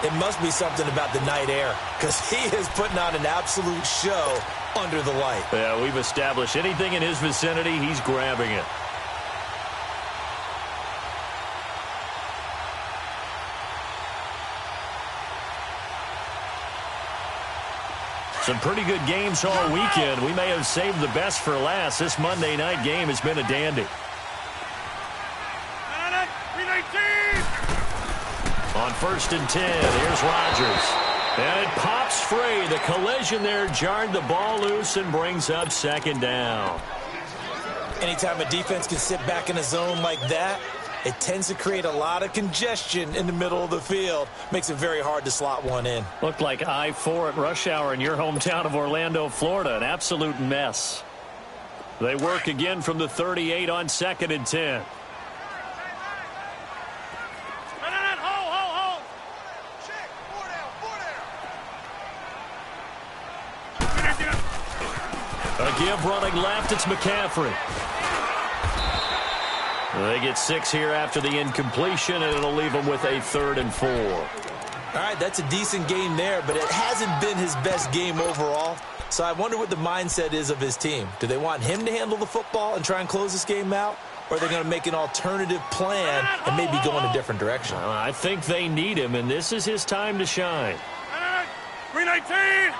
It must be something about the night air, because he is putting on an absolute show under the light. Yeah, we've established anything in his vicinity, he's grabbing it. Some pretty good games all weekend. We may have saved the best for last. This Monday night game has been a dandy. On 1st and 10, here's Rodgers. And it pops free. The collision there jarred the ball loose and brings up 2nd down. Anytime a defense can sit back in a zone like that, it tends to create a lot of congestion in the middle of the field. Makes it very hard to slot one in. Looked like I-4 at rush hour in your hometown of Orlando, Florida. An absolute mess. They work again from the 38 on 2nd and 10. A give running left, it's McCaffrey. They get 6 here after the incompletion, and it'll leave them with a 3rd and 4. All right, that's a decent game there, but it hasn't been his best game overall. So I wonder what the mindset is of his team. Do they want him to handle the football and try and close this game out? Or are they going to make an alternative plan and maybe go in a different direction? I think they need him, and this is his time to shine. 319!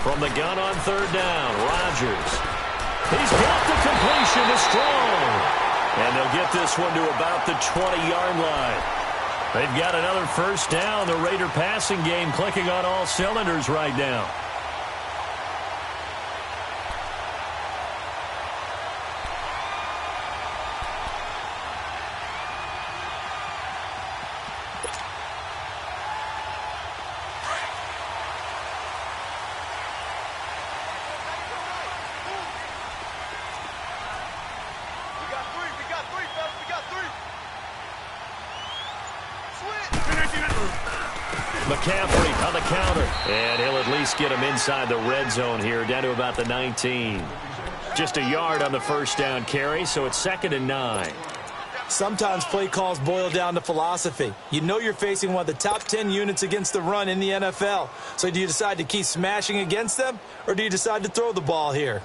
From the gun on 3rd down, Rodgers. He's got the completion to Strong. And they'll get this one to about the 20-yard line. They've got another 1st down. The Raider passing game clicking on all cylinders right now. McCaffrey on the counter. And he'll at least get him inside the red zone here, down to about the 19. Just a yard on the 1st down carry, so it's 2nd and 9. Sometimes play calls boil down to philosophy. You know you're facing one of the top 10 units against the run in the NFL. So do you decide to keep smashing against them, or do you decide to throw the ball here?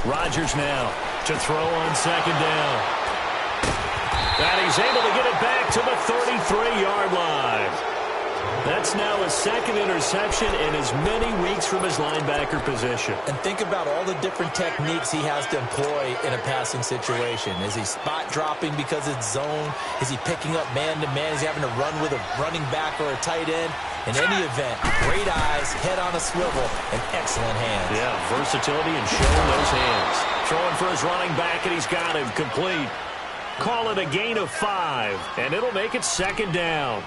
Rodgers now to throw on second down. And he's able to get it back to the 33-yard line. That's now his second interception in as many weeks from his linebacker position. And think about all the different techniques he has to employ in a passing situation. Is he spot dropping because it's zone? Is he picking up man-to-man? Is he having to run with a running back or a tight end? In any event, great eyes, head on a swivel, and excellent hands. Yeah, versatility and showing those hands. Throwing for his running back, and he's got him complete. Call it a gain of 5, and it'll make it second down.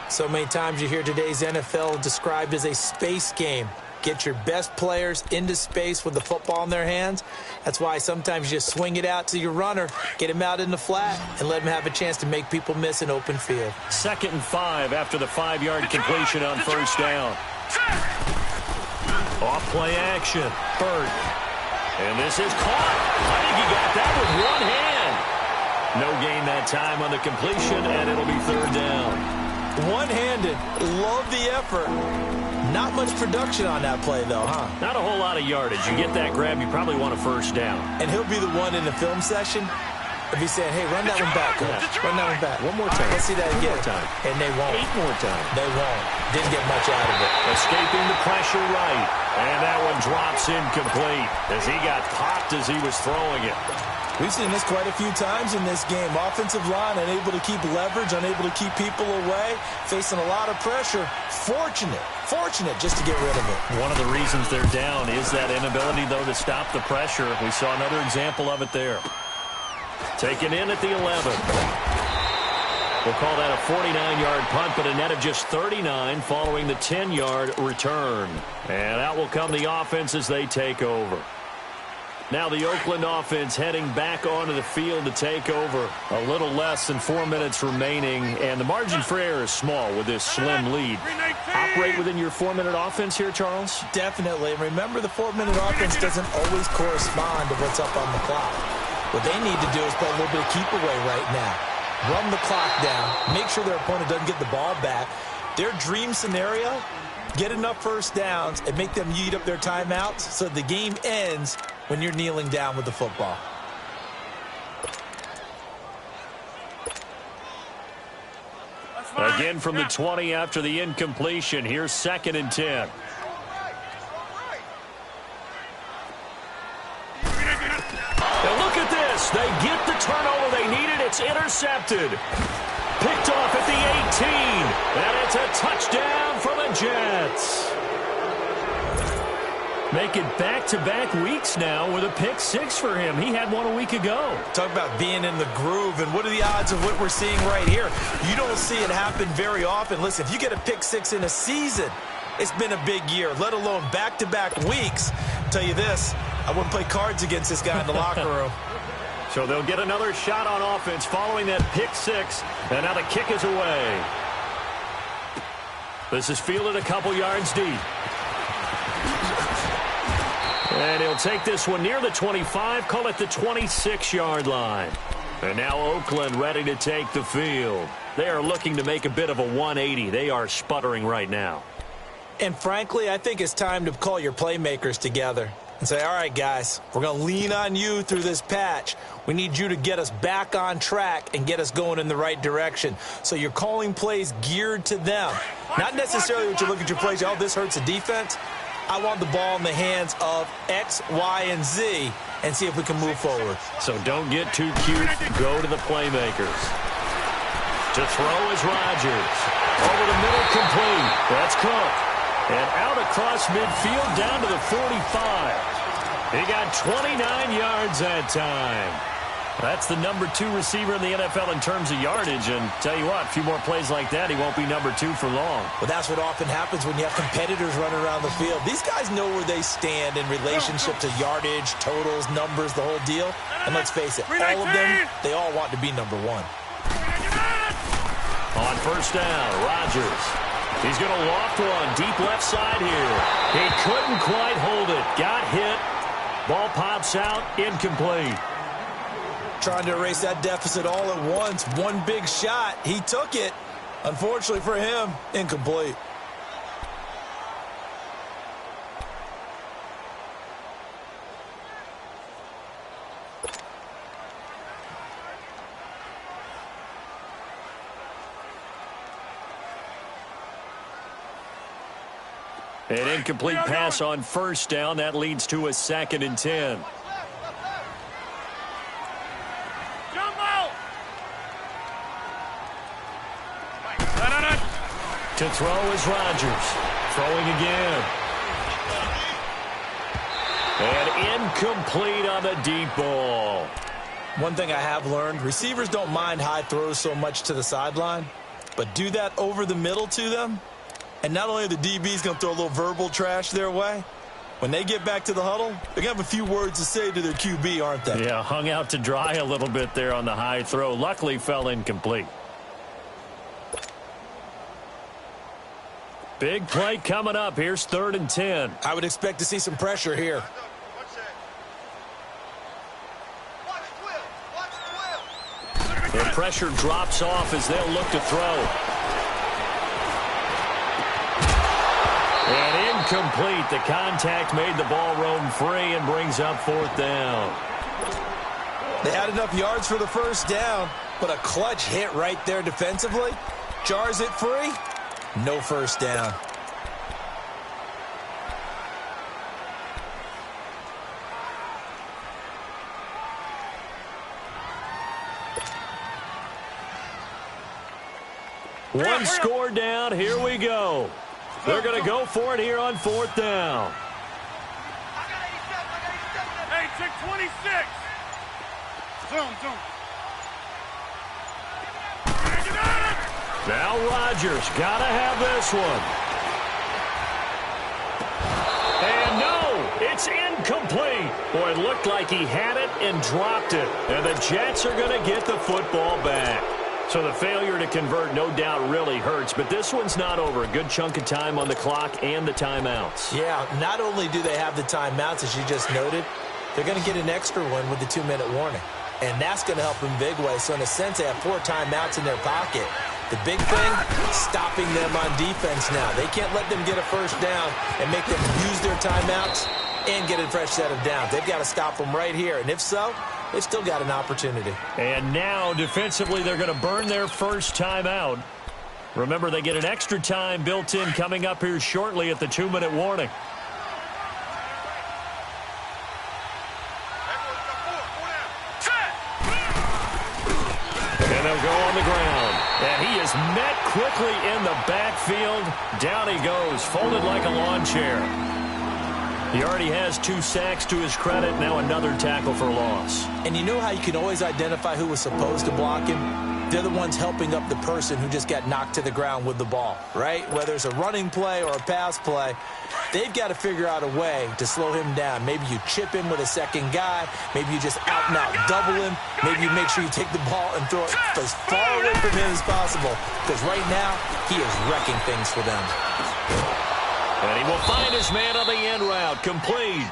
So many times you hear today's NFL described as a space game. Get your best players into space with the football in their hands. That's why sometimes you just swing it out to your runner, get him out in the flat, and let him have a chance to make people miss an open field. 2nd and 5 after the 5-yard completion on first down. Off play action. Bird. And this is caught. I think he got that with one hand. No gain that time on the completion, and it'll be 3rd down. One-handed. Love the effort. Not much production on that play, though, huh? Not a whole lot of yardage. You get that grab, you probably want a first down. And he'll be the one in the film session if he's saying, hey, run that one back, coach. Run that one back. One more time. Let's see that again. One more time. And they won't. 8 more times. They won't. Didn't get much out of it. Escaping the pressure right. And that one drops incomplete as he got popped as he was throwing it. We've seen this quite a few times in this game. Offensive line unable to keep leverage, unable to keep people away, facing a lot of pressure. Fortunate just to get rid of it. One of the reasons they're down is that inability, though, to stop the pressure. We saw another example of it there. Taken in at the 11. We'll call that a 49-yard punt, but a net of just 39 following the 10-yard return. And out will come the offense as they take over. Now the Oakland offense heading back onto the field to take over. A little less than 4 minutes remaining, and the margin for error is small with this slim lead. Operate within your 4-minute offense here, Charles? Definitely. And remember, the 4-minute offense doesn't always correspond to what's up on the clock. What they need to do is play a little bit of keep away right now. Run the clock down. Make sure their opponent doesn't get the ball back. Their dream scenario, get enough first downs and make them eat up their timeouts so the game ends when you're kneeling down with the football. Again from the 20 after the incompletion. Here's 2nd and 10. And look at this. They get the turnover they needed. It's intercepted. Picked off at the 18. And it's a touchdown for the Jets. Make it back-to-back weeks now with a pick 6 for him. He had one a week ago. Talk about being in the groove, and what are the odds of what we're seeing right here? You don't see it happen very often. Listen, if you get a pick 6 in a season, it's been a big year, let alone back-to-back weeks. I'll tell you this, I wouldn't play cards against this guy in the locker room. So they'll get another shot on offense following that pick 6, and now the kick is away. This is fielded a couple yards deep. And he'll take this one near the 25, call it the 26-yard line. And now Oakland ready to take the field. They are looking to make a bit of a 180. They are sputtering right now. And frankly, I think it's time to call your playmakers together and say, all right, guys, we're going to lean on you through this patch. We need you to get us back on track and get us going in the right direction. So you're calling plays geared to them. Not necessarily what you look at your plays, oh, this hurts the defense. I want the ball in the hands of X, Y, and Z and see if we can move forward. So don't get too cute. Go to the playmakers. To throw is Rodgers. Over the middle, complete. That's Cook. And out across midfield down to the 45. He got 29 yards that time. That's the number 2 receiver in the NFL in terms of yardage. And tell you what, a few more plays like that, he won't be number 2 for long. Well, that's what often happens when you have competitors running around the field. These guys know where they stand in relationship to yardage, totals, numbers, the whole deal. And let's face it, all of them, they all want to be number 1. On first down, Rodgers. He's going to loft one deep left side here. He couldn't quite hold it. Got hit. Ball pops out, incomplete. Trying to erase that deficit all at once. One big shot. He took it. Unfortunately for him, incomplete. An incomplete pass on first down. That leads to a 2nd and 10. To throw is Rodgers. Throwing again. And incomplete on the deep ball. One thing I have learned, receivers don't mind high throws so much to the sideline, but do that over the middle to them, and not only are the DBs going to throw a little verbal trash their way, when they get back to the huddle, they're going to have a few words to say to their QB, aren't they? Yeah, hung out to dry a little bit there on the high throw. Luckily fell incomplete. Big play coming up. Here's 3rd and 10. I would expect to see some pressure here. The pressure drops off as they'll look to throw. And incomplete. The contact made the ball roam free and brings up 4th down. They had enough yards for the first down, but a clutch hit right there defensively jars it free. No first down. One score down. Here we go. They're going to go for it here on 4th down. Hey, check 26. Zoom. Now Rodgers got to have this one. And no, it's incomplete. Boy, it looked like he had it and dropped it. And the Jets are going to get the football back. So the failure to convert no doubt really hurts, but this one's not over. A good chunk of time on the clock and the timeouts. Yeah, not only do they have the timeouts, as you just noted, they're going to get an extra one with the 2-minute warning. And that's going to help them big way. So in a sense, they have 4 timeouts in their pocket. The big thing, stopping them on defense now. They can't let them get a first down and make them use their timeouts and get a fresh set of downs. They've got to stop them right here. And if so, they've still got an opportunity. And now, defensively, they're going to burn their first timeout. Remember, they get an extra time built in coming up here shortly at the 2-minute warning. And they'll go on the ground. And he is met quickly in the backfield. Down he goes, folded like a lawn chair. He already has 2 sacks to his credit. Now another tackle for loss. And you know how you can always identify who was supposed to block him? They're the ones helping up the person who just got knocked to the ground with the ball, right? Whether it's a running play or a pass play, they've got to figure out a way to slow him down. Maybe you chip him with a second guy. Maybe you just out and out double him. Maybe you make sure you take the ball and throw it as far away from him as possible. Because right now, he is wrecking things for them. And he will find his man on the end route, complete.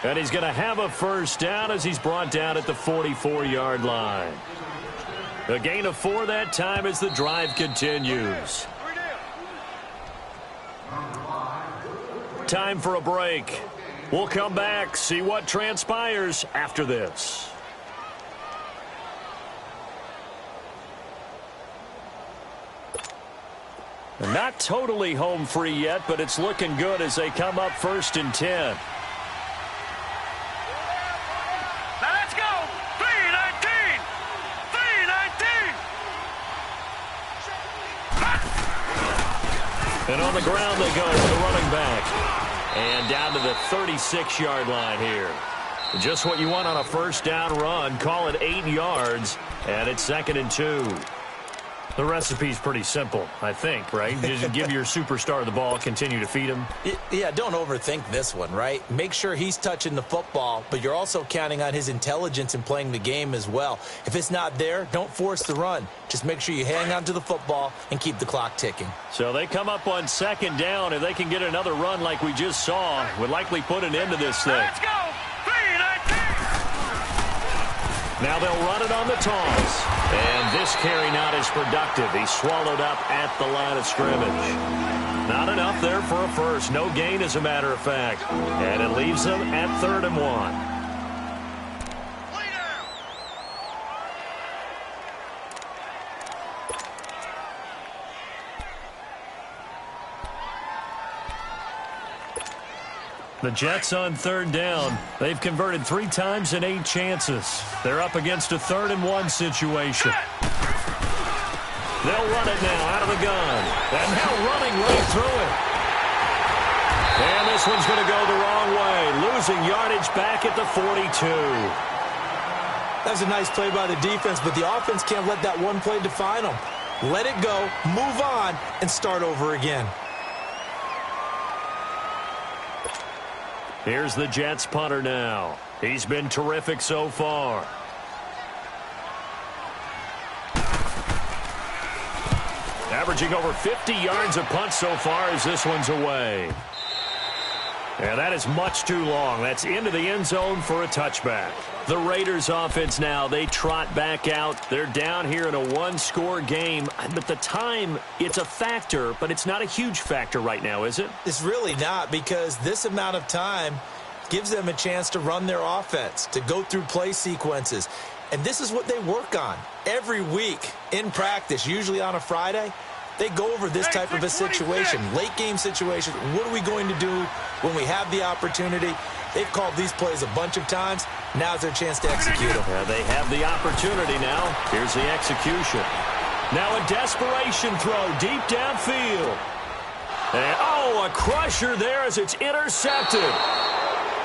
And he's going to have a first down as he's brought down at the 44-yard line. A gain of 4 that time as the drive continues. Time for a break. We'll come back, see what transpires after this. Not totally home free yet, but it's looking good as they come up 1st and 10. Now let's go. 3-19. 3-19. And on the ground they go with the running back. And down to the 36-yard line here. Just what you want on a first down run. Call it 8 yards, and it's 2nd and 2. The recipe's pretty simple, I think, right? Just give your superstar the ball, continue to feed him. Yeah, don't overthink this one, right? Make sure he's touching the football, but you're also counting on his intelligence in playing the game as well. If it's not there, don't force the run. Just make sure you hang on to the football and keep the clock ticking. So they come up on 2nd down. If they can get another run like we just saw, would likely put an end to this thing. Let's go. 3-19. Now they'll run it on the toss. And this carry not as productive. He's swallowed up at the line of scrimmage. Not enough there for a first. No gain, as a matter of fact. And it leaves them at 3rd and 1. The Jets on third down. They've converted 3 times in 8 chances. They're up against a 3rd-and-1 situation. They'll run it now out of the gun. And now running right through it. And this one's going to go the wrong way. Losing yardage back at the 42. That was a nice play by the defense, but the offense can't let that one play define them. Let it go, move on, and start over again. Here's the Jets punter now. He's been terrific so far. Averaging over 50 yards a punt so far as this one's away. And that is much too long. That's into the end zone for a touchback. The Raiders offense now, they trot back out. They're down here in a 1-score game. But the time, it's a factor, but it's not a huge factor right now, is it? It's really not, because this amount of time gives them a chance to run their offense, to go through play sequences. And this is what they work on every week in practice, usually on a Friday. They go over this type of a situation, late-game situation. What are we going to do when we have the opportunity? They've called these plays a bunch of times. Now's their chance to execute them. Yeah, they have the opportunity now. Here's the execution. Now a desperation throw deep downfield. And, a crusher there as it's intercepted.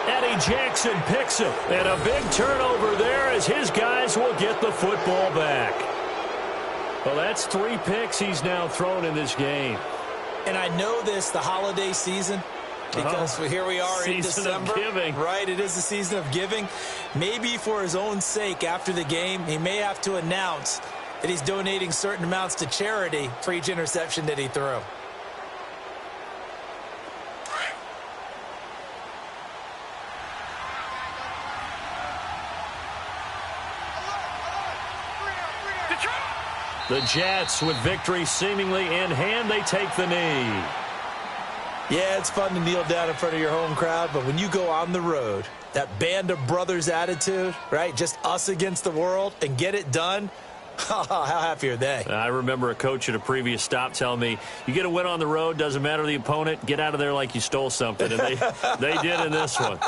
Eddie Jackson picks it. And a big turnover there as his guys will get the football back. Well, that's 3 picks he's now thrown in this game. And I know this, the holiday season, because here we are in December. Of giving. Right, it is the season of giving. Maybe for his own sake after the game, he may have to announce that he's donating certain amounts to charity for each interception that he threw. The Jets, with victory seemingly in hand, they take the knee. Yeah, it's fun to kneel down in front of your home crowd, but when you go on the road, that band of brothers attitude, right, just us against the world, and get it done, how happy are they? I remember a coach at a previous stop telling me, you get a win on the road, doesn't matter the opponent, get out of there like you stole something. And they did in this one.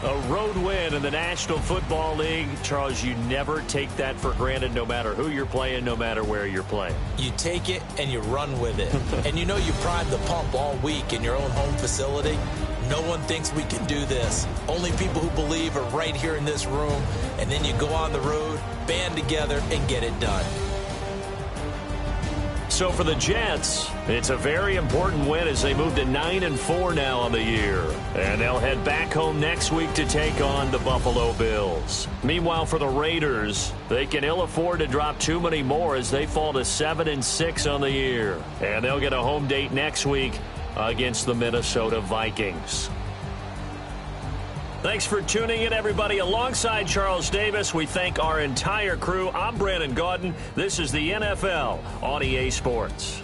A road win in the National Football League. Charles, you never take that for granted no matter who you're playing, no matter where you're playing. You take it and you run with it. And you know you primed the pump all week in your own home facility. No one thinks we can do this. Only people who believe are right here in this room. And then you go on the road, band together, and get it done. So for the Jets, it's a very important win as they move to 9-4 now on the year. And they'll head back home next week to take on the Buffalo Bills. Meanwhile, for the Raiders, they can ill afford to drop too many more as they fall to 7-6 on the year. And they'll get a home date next week against the Minnesota Vikings. Thanks for tuning in, everybody. Alongside Charles Davis, we thank our entire crew. I'm Brandon Gaudin. This is the NFL on EA Sports.